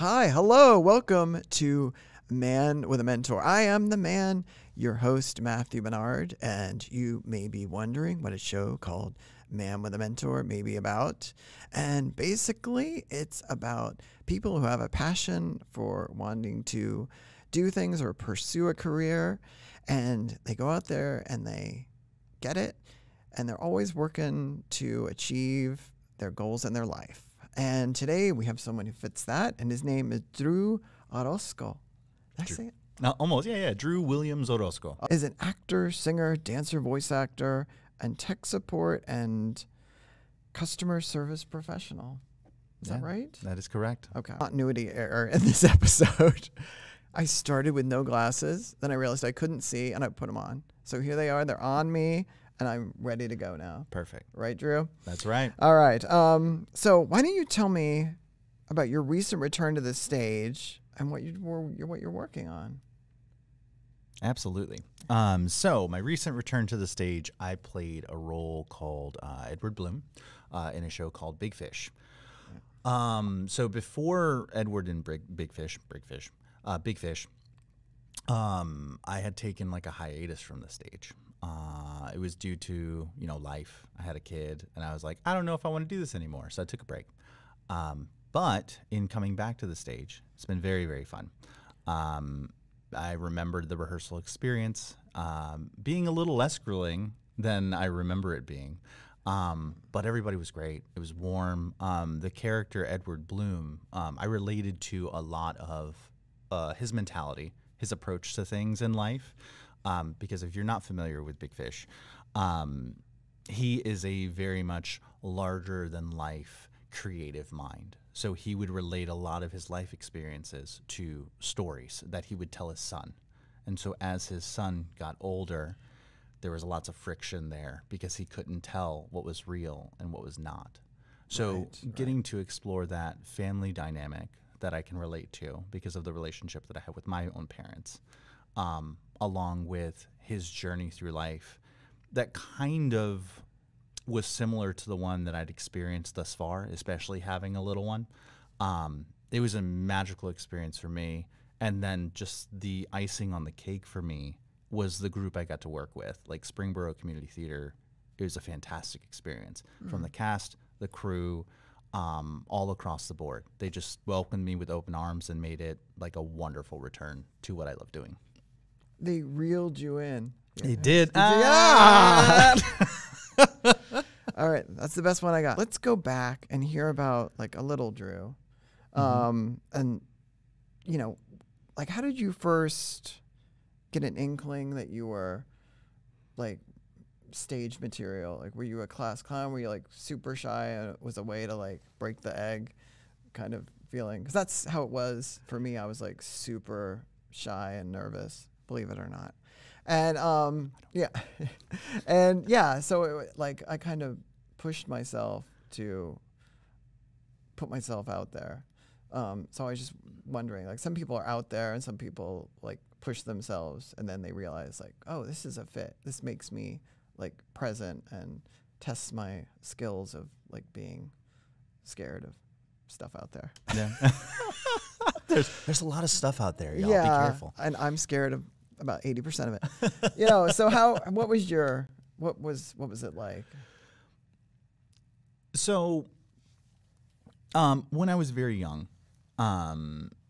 Hi, hello, welcome to Man with a Mentor. I am the man, your host, Matthew Barnard, and you may be wondering what a show called Man with a Mentor may be about. And basically, it's about people who have a passion for wanting to do things or pursue a career, and they go out there and they get it, and they're always working to achieve their goals in their life. And today we have someone who fits that, and his name is Drew Orozco. Did I say it? No, almost. Yeah. Drew Williams Orozco. Is an actor, singer, dancer, voice actor, and tech support and customer service professional. Is that right? That is correct. Okay. Continuity error in this episode. I started with no glasses, then I realized I couldn't see, and I put them on. So here they are. They're on me, and I'm ready to go now. Perfect. Right, Drew? That's right. All right. So why don't you tell me about your recent return to the stage and what you're working on? Absolutely. So my recent return to the stage, I played a role called Edward Bloom in a show called Big Fish. So before Edward and Big Fish, I had taken like a hiatus from the stage. It was due to, life. I had a kid, and I was like, I don't know if I want to do this anymore, so I took a break. But in coming back to the stage, it's been very, very fun. I remembered the rehearsal experience being a little less grueling than I remember it being. But everybody was great. It was warm. The character Edward Bloom, I related to a lot of his mentality, his approach to things in life. Because if you're not familiar with Big Fish, he is a very much larger than life creative mind. So he would relate a lot of his life experiences to stories that he would tell his son. And so as his son got older, there was lots of friction there because he couldn't tell what was real and what was not. So getting to explore that family dynamic that I can relate to because of the relationship that I have with my own parents, along with his journey through life, that kind of was similar to the one that I'd experienced thus far, especially having a little one. It was a magical experience for me. And then just the icing on the cake for me was the group I got to work with, like Springboro Community Theater. It was a fantastic experience from the cast, the crew, all across the board. They just welcomed me with open arms and made it like a wonderful return to what I love doing. They reeled you in. They did. All right, that's the best one I got. Let's go back and hear about like a little Drew. And like how did you first get an inkling that you were like stage material? Like were you a class clown? Were you like super shy and it was a way to like break the egg kind of feeling? Because that's how it was for me. I was like super shy and nervous, believe it or not. And so like I kind of pushed myself to put myself out there. So I was just wondering, like some people are out there and some people like push themselves and then they realize like, oh, this is a fit. This makes me like present and tests my skills of like being scared of stuff out there. Yeah. There's a lot of stuff out there, y'all. Be careful. And I'm scared of about 80% of it. So what was it like? So when I was very young,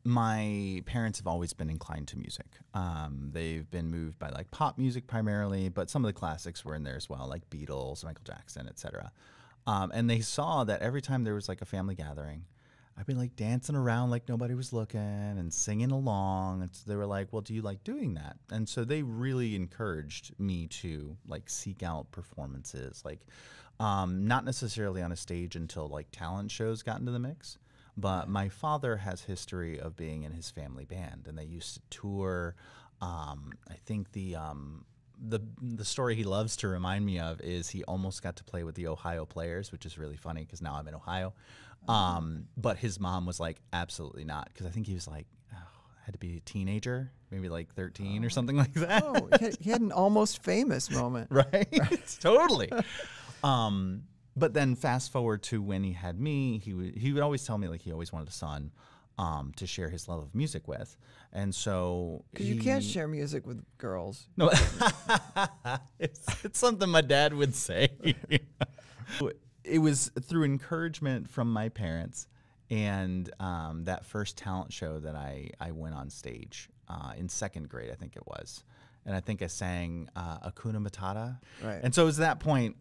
my parents have always been inclined to music. They've been moved by like pop music primarily, but some of the classics were in there as well, like Beatles, Michael Jackson, etc. And they saw that every time there was like a family gathering, I'd be like dancing around like nobody was looking and singing along. And so they were like, well, do you like doing that? And so they really encouraged me to like seek out performances, like not necessarily on a stage until like talent shows got into the mix. But my father has history of being in his family band, and they used to tour. I think the story he loves to remind me of is he almost got to play with the Ohio Players, which is really funny because now I'm in Ohio. But his mom was like, absolutely not, because I think he was like, had to be a teenager, maybe like 13 or something like that. Oh, he had an almost famous moment. Right? Totally. But then fast forward to when he had me, he would always tell me like he always wanted a son. to share his love of music with. And so Because you can't share music with girls. No, it's something my dad would say. It was through encouragement from my parents and that first talent show that I went on stage in 2nd grade, I think it was. And I think I sang Hakuna Matata. Right. And so it was that point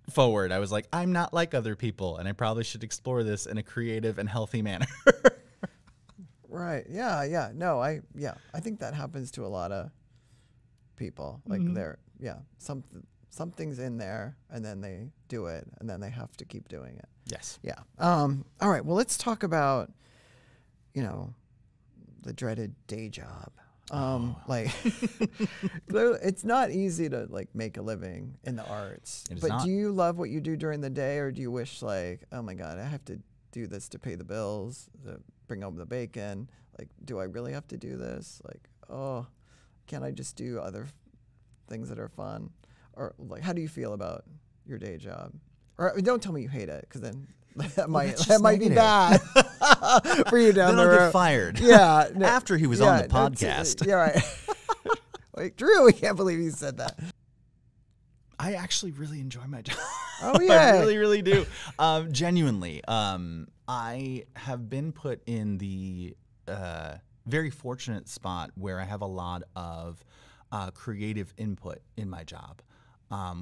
forward, I was like, I'm not like other people, and I probably should explore this in a creative and healthy manner. Right. Yeah. No, I think that happens to a lot of people. Like something's in there, and then they do it, and then they have to keep doing it. Yes. Yeah. All right. Well, let's talk about, the dreaded day job. Like it's not easy to like make a living in the arts. But do you love what you do during the day, or do you wish like, oh my God, I have to do this to pay the bills, to bring home the bacon? Like, do I really have to do this? Like, oh, can't I just do other things that are fun? Or like, how do you feel about your day job? Or don't tell me you hate it, because then that might be bad for you down then the I'll road. get fired. Yeah, no, after he was on the podcast. Yeah, right. Like, Drew, we can't believe you said that. I actually really enjoy my job. Oh yeah, I really, really do. Genuinely, I have been put in the very fortunate spot where I have a lot of creative input in my job.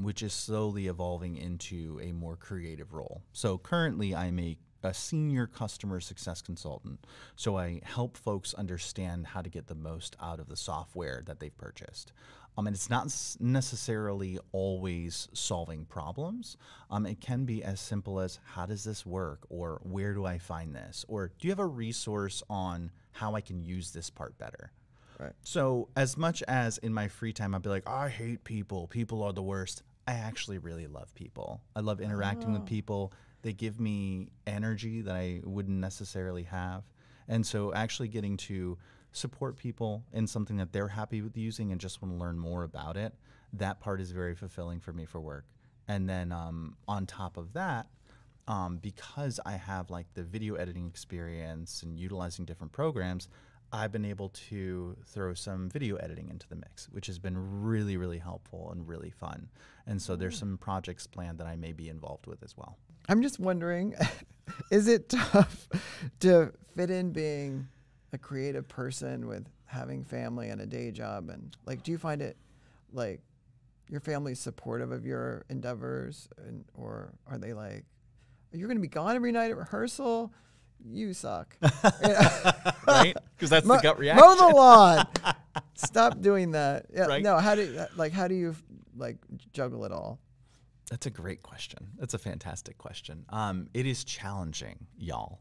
Which is slowly evolving into a more creative role. So currently I'm a senior customer success consultant. So I help folks understand how to get the most out of the software that they've purchased. And it's not necessarily always solving problems. It can be as simple as, how does this work? Or where do I find this? Or do you have a resource on how I can use this part better? Right. So as much as in my free time I'd be like, I hate people. People are the worst. I actually really love people. I love interacting with people. They give me energy that I wouldn't necessarily have. And so actually getting to support people in something that they're happy with using and just want to learn more about it, that part is very fulfilling for me for work. And then on top of that, because I have like the video editing experience and utilizing different programs, I've been able to throw some video editing into the mix, which has been really, really helpful and really fun. And so there's some projects planned that I may be involved with as well. I'm just wondering, is it tough to fit in being a creative person with having family and a day job? And like, do you find it like your family's supportive of your endeavors, or are they like, you're going to be gone every night at rehearsal? You suck. Right? Because that's the gut reaction. Mow the lawn. Stop doing that. Yeah, right? No, how do you juggle it all? That's a great question. That's a fantastic question. It is challenging, y'all.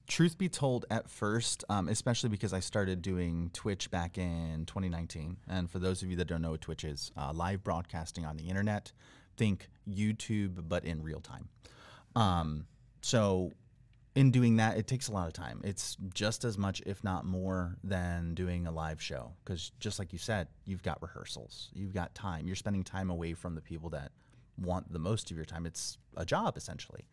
Truth be told, at first, especially because I started doing Twitch back in 2019. And for those of you that don't know what Twitch is, live broadcasting on the internet, think YouTube, but in real time. So in doing that, it takes a lot of time. It's just as much, if not more, than doing a live show. Because just like you said, you've got rehearsals. You've got time. You're spending time away from the people that want the most of your time. It's a job, essentially.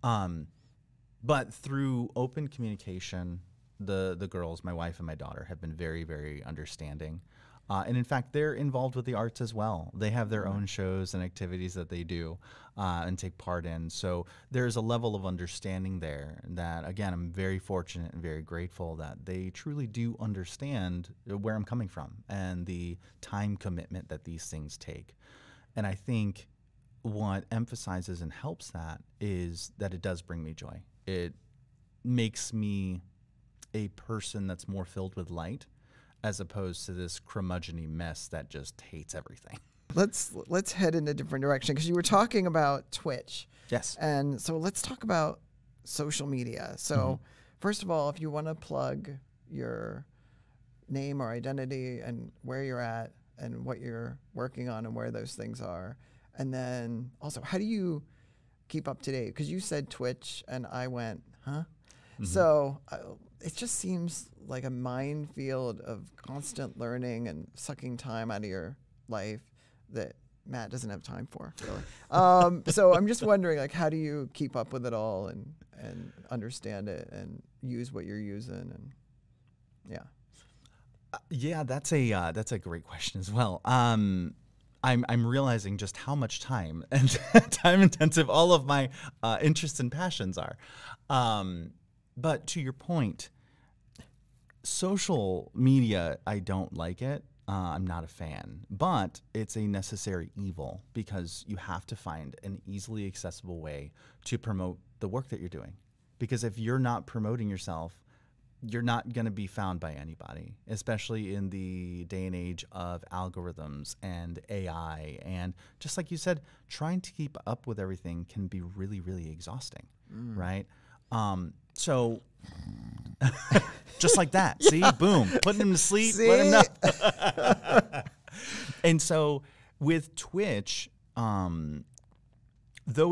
But through open communication, the girls, my wife and my daughter, have been very, very understanding. And in fact, they're involved with the arts as well. They have their own shows and activities that they do and take part in. So there's a level of understanding there that, again, I'm very fortunate and very grateful that they truly do understand where I'm coming from and the time commitment that these things take. And I think what emphasizes and helps that is that it does bring me joy. It makes me a person that's more filled with light, as opposed to this curmudgeon-y mess that just hates everything. Let's head in a different direction, because you were talking about Twitch. Yes. And so let's talk about social media. So first of all, if you want to plug your name or identity and where you're at and what you're working on and where those things are. And then also, how do you keep up to date? Because you said Twitch and I went, huh? So it just seems like a minefield of constant learning and sucking time out of your life that Matt doesn't have time for, really. So I'm just wondering, like, how do you keep up with it all? And and understand it and use what you're using. And yeah. Yeah, that's a great question as well. I'm realizing just how much time and time intensive all of my interests and passions are. But to your point, social media, I don't like it. I'm not a fan, but it's a necessary evil because you have to find an easily accessible way to promote the work that you're doing. Because if you're not promoting yourself, you're not going to be found by anybody, especially in the day and age of algorithms and AI. And just like you said, trying to keep up with everything can be really, really exhausting, right? So just like that, see, boom, putting him to sleep, let him know. And so with Twitch, though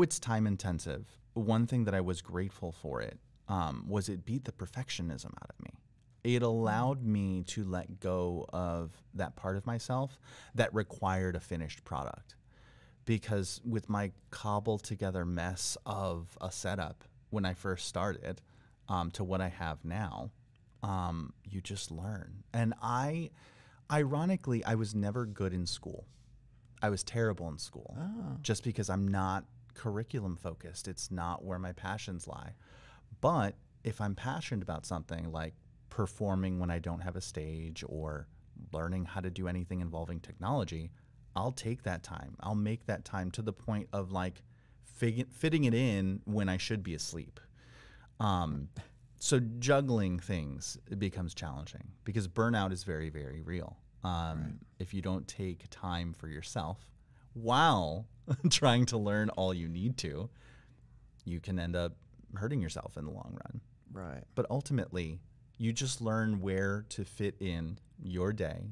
it's time intensive, one thing that I was grateful for it was it beat the perfectionism out of me. It allowed me to let go of that part of myself that required a finished product. Because with my cobbled together mess of a setup when I first started to what I have now, you just learn. And ironically, I was never good in school. I was terrible in school just because I'm not curriculum focused. It's not where my passions lie. But if I'm passionate about something like performing when I don't have a stage or learning how to do anything involving technology, I'll take that time. I'll make that time to the point of like fitting it in when I should be asleep. So juggling things, it becomes challenging because burnout is very, very real. If you don't take time for yourself while trying to learn all you need to, you can end up hurting yourself in the long run. Right. But ultimately, you just learn where to fit in your day,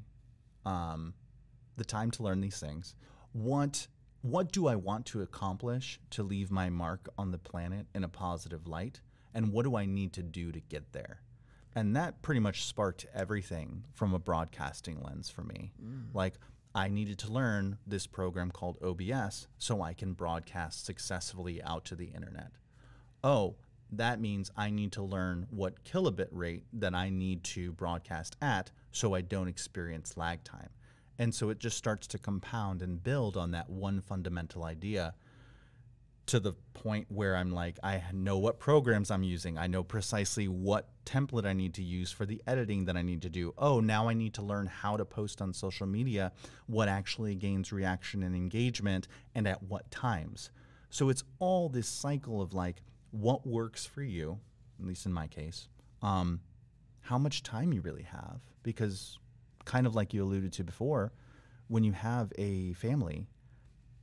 the time to learn these things. What do I want to accomplish to leave my mark on the planet in a positive light? And what do I need to do to get there? And that pretty much sparked everything from a broadcasting lens for me. Like, I needed to learn this program called OBS so I can broadcast successfully out to the internet. Oh, that means I need to learn what kilobit rate that I need to broadcast at so I don't experience lag time. And so it just starts to compound and build on that one fundamental idea to the point where I'm like, I know what programs I'm using. I know precisely what template I need to use for the editing that I need to do. Oh, now I need to learn how to post on social media, what actually gains reaction and engagement, and at what times. So it's all this cycle of like, what works for you, at least in my case, how much time you really have. Because kind of like you alluded to before, when you have a family,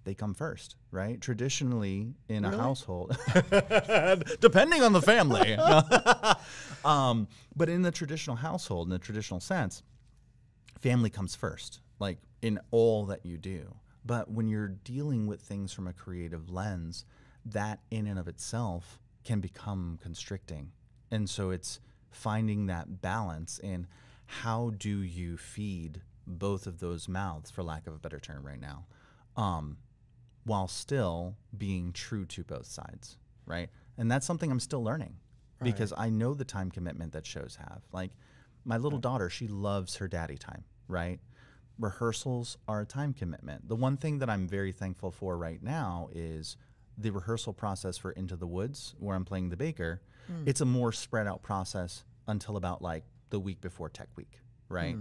they come first, right? Traditionally in a household, depending on the family. But in the traditional household, in the traditional sense, family comes first, like in all that you do. But when you're dealing with things from a creative lens, that in and of itself can become constricting. And so it's finding that balance in how do you feed both of those mouths, for lack of a better term right now, while still being true to both sides, right? And that's something I'm still learning because I know the time commitment that shows have. Like my little daughter, she loves her daddy time, right? Rehearsals are a time commitment. The one thing that I'm very thankful for right now is the rehearsal process for Into the Woods, where I'm playing the baker. It's a more spread out process until about like the week before Tech Week, right?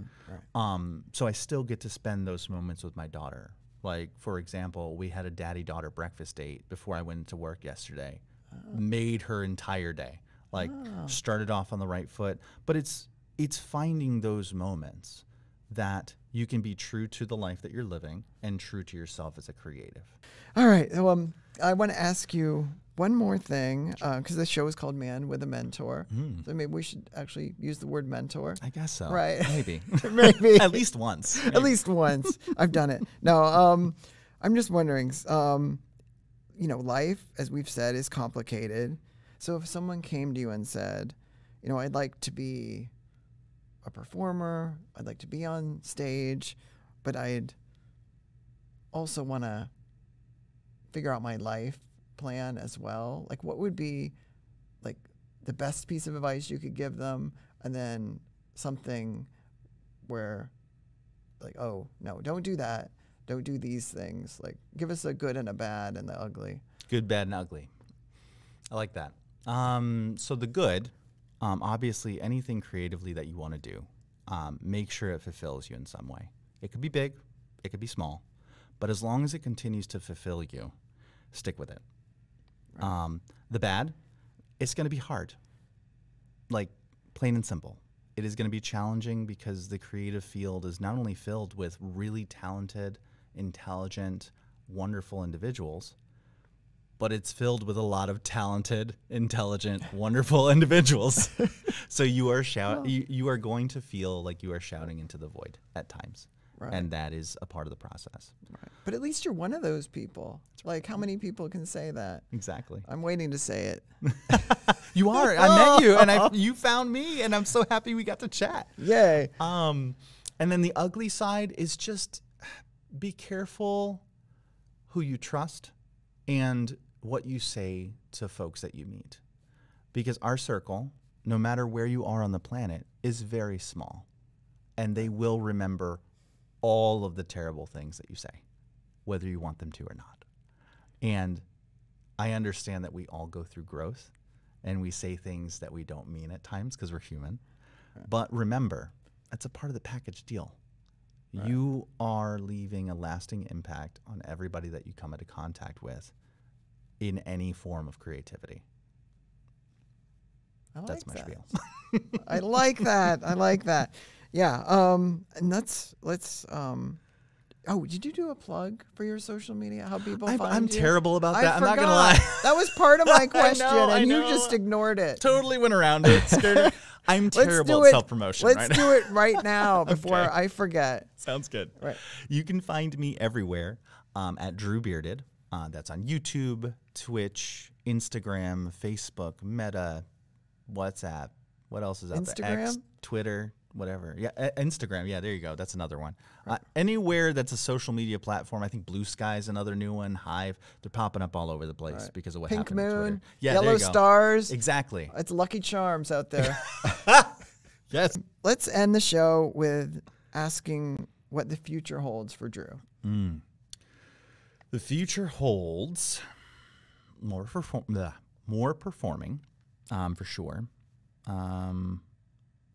So I still get to spend those moments with my daughter. Like, for example, we had a daddy-daughter breakfast date before I went into work yesterday. Made her entire day. Like, started off on the right foot. But it's finding those moments that you can be true to the life that you're living and true to yourself as a creative. All right. I want to ask you one more thing, because the show is called Man with a Mentor. So maybe we should actually use the word mentor. I guess so. Right. Maybe. Maybe. At least once. At least once. I've done it. No, I'm just wondering, life, as we've said, is complicated. So if someone came to you and said, I'd like to be a performer, I'd like to be on stage, but I'd also want to figure out my life plan as well. Like, what would be like the best piece of advice you could give them, and then something where like, oh no, don't do that. Don't do these things. Like, give us a good and a bad and the ugly. Good, bad, and ugly. I like that. So the good, obviously anything creatively that you want to do, make sure it fulfills you in some way. It could be big, it could be small, but as long as it continues to fulfill you, stick with it. Right. The bad, it's going to be hard. Like, plain and simple. It is going to be challenging because the creative field is not only filled with really talented, intelligent, wonderful individuals, but it's filled with a lot of talented, intelligent, wonderful individuals. So you are you are going to feel like you are shouting into the void at times. Right. And that is a part of the process. Right. But at least you're one of those people. Like, how many people can say that? Exactly. I'm waiting to say it. You are. I met you, and you found me, and I'm so happy we got to chat. Yay. And then the ugly side is just be careful who you trust and what you say to folks that you meet. Because our circle, no matter where you are on the planet, is very small. And they will remember all of the terrible things that you say, whether you want them to or not. And I understand that we all go through growth and we say things that we don't mean at times because we're human. Right. But remember, that's a part of the package deal. Right. You are leaving a lasting impact on everybody that you come into contact with in any form of creativity. That's my spiel. I like that. I like that. Yeah. And let's oh, did you do a plug for your social media? How people find you? I'm terrible about that. I'm not going to lie. That was part of my question, I and know. you just ignored it. Totally went around it. I'm terrible at self-promotion right now. Let's do it right now before I forget. Sounds good. Right. You can find me everywhere at Drew Bearded. That's on YouTube, Twitch, Instagram, Facebook, Meta, WhatsApp. What else is out there? X, Twitter, whatever. Yeah, Instagram. Yeah, there you go. That's another one. Right. Anywhere that's a social media platform. I think Blue Sky's another new one. Hive. They're popping up all over the place because of what Pink happened on Twitter. Moon, Yeah, Yellow Stars. Exactly. It's Lucky Charms out there. Yes. Let's end the show with asking what the future holds for Drew. The future holds more performing, for sure.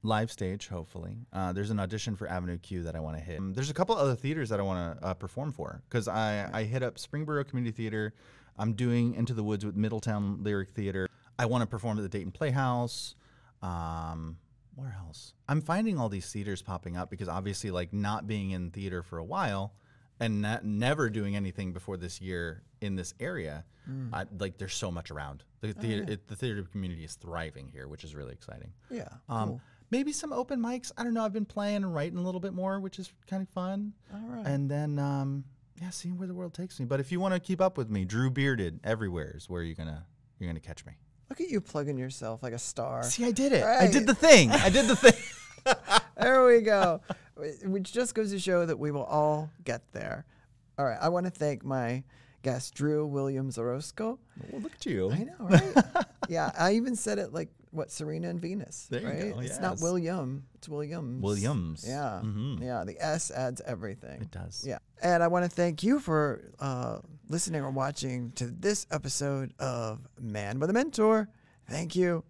Live stage, hopefully. There's an audition for Avenue Q that I want to hit. There's a couple other theaters that I want to perform for because I hit up Springboro Community Theater. I'm doing Into the Woods with Middletown Lyric Theater. I want to perform at the Dayton Playhouse. Where else? I'm finding all these theaters popping up because obviously, like, not being in theater for a while and never doing anything before this year in this area, like, there's so much around. The theater community is thriving here, which is really exciting. Yeah. Cool. Maybe some open mics. I don't know. I've been playing and writing a little bit more, which is kind of fun. All right. And then, seeing where the world takes me. But if you want to keep up with me, Drew Bearded everywhere is where you're gonna catch me. Look at you plugging yourself like a star. See, I did it. Right. I did the thing. There we go. Which just goes to show that we will all get there. All right. I want to thank my guest, Drew Williams Orozco. Well, look at you. I know, right? Yeah. I even said it like, Serena and Venus. There right? you go. It's not William. It's Williams. Williams. Yeah. Mm-hmm. Yeah. The S adds everything. It does. Yeah. And I want to thank you for listening or watching to this episode of Man with a Mentor. Thank you.